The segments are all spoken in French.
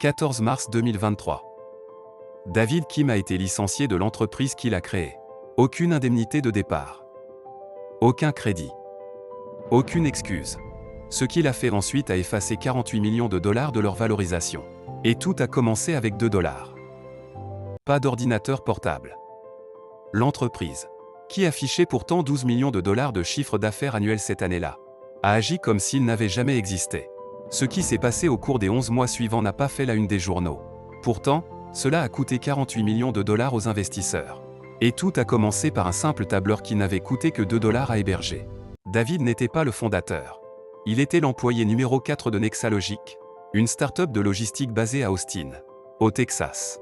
14 mars 2023. David Kim a été licencié de l'entreprise qu'il a créée. Aucune indemnité de départ. Aucun crédit. Aucune excuse. Ce qu'il a fait ensuite a effacé 48 millions de dollars de leur valorisation. Et tout a commencé avec 2 dollars. Pas d'ordinateur portable. L'entreprise, qui affichait pourtant 12 millions de dollars de chiffre d'affaires annuel cette année-là, a agi comme s'il n'avait jamais existé. Ce qui s'est passé au cours des 11 mois suivants n'a pas fait la une des journaux. Pourtant, cela a coûté 48 millions de dollars aux investisseurs. Et tout a commencé par un simple tableur qui n'avait coûté que 2 dollars à héberger. David n'était pas le fondateur. Il était l'employé numéro 4 de Nexalogic, une start-up de logistique basée à Austin, au Texas.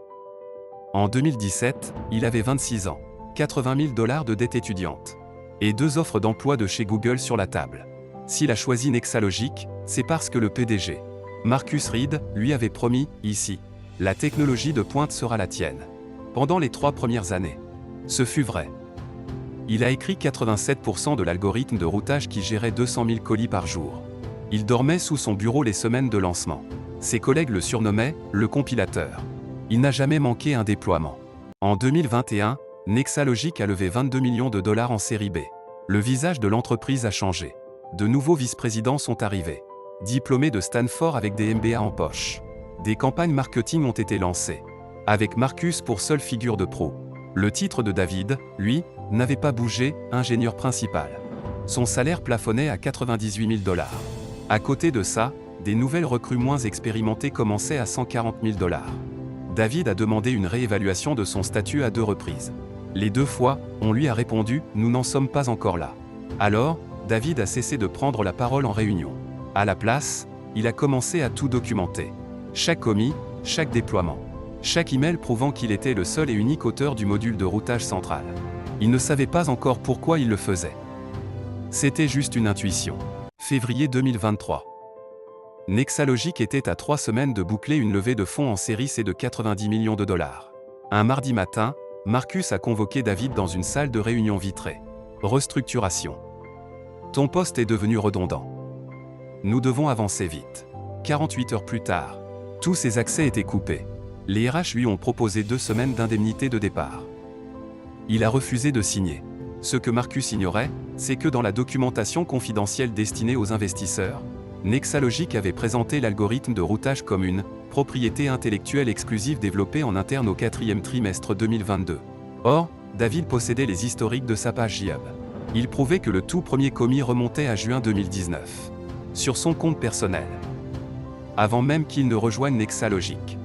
En 2017, il avait 26 ans, 80 000 dollars de dette étudiante, et 2 offres d'emploi de chez Google sur la table. S'il a choisi Nexalogic, c'est parce que le PDG, Marcus Reed, lui avait promis, ici, la technologie de pointe sera la tienne. Pendant les 3 premières années. Ce fut vrai. Il a écrit 87% de l'algorithme de routage qui gérait 200 000 colis par jour. Il dormait sous son bureau les semaines de lancement. Ses collègues le surnommaient « le compilateur ». Il n'a jamais manqué un déploiement. En 2021, Nexalogic a levé 22 millions de dollars en série B. Le visage de l'entreprise a changé. De nouveaux vice-présidents sont arrivés. Diplômés de Stanford avec des MBA en poche. Des campagnes marketing ont été lancées. Avec Marcus pour seule figure de proue. Le titre de David, lui, n'avait pas bougé, ingénieur principal. Son salaire plafonnait à 98 000 dollars. À côté de ça, des nouvelles recrues moins expérimentées commençaient à 140 000 dollars. David a demandé une réévaluation de son statut à 2 reprises. Les 2 fois, on lui a répondu « Nous n'en sommes pas encore là ». Alors, David a cessé de prendre la parole en réunion. À la place, il a commencé à tout documenter. Chaque commis, chaque déploiement. Chaque email prouvant qu'il était le seul et unique auteur du module de routage central. Il ne savait pas encore pourquoi il le faisait. C'était juste une intuition. Février 2023. Nexalogic était à 3 semaines de boucler une levée de fonds en série C de 90 millions de dollars. Un mardi matin, Marcus a convoqué David dans une salle de réunion vitrée. Restructuration. Ton poste est devenu redondant. Nous devons avancer vite. 48 heures plus tard, tous ses accès étaient coupés. Les RH lui ont proposé 2 semaines d'indemnité de départ. Il a refusé de signer. Ce que Marcus ignorait, c'est que dans la documentation confidentielle destinée aux investisseurs, Nexalogic avait présenté l'algorithme de routage comme une « propriété intellectuelle exclusive développée en interne au 4e trimestre 2022 ». Or, David possédait les historiques de sa page GitHub. Il prouvait que le tout premier commis remontait à juin 2019. Sur son compte personnel. Avant même qu'il ne rejoigne Nexalogic.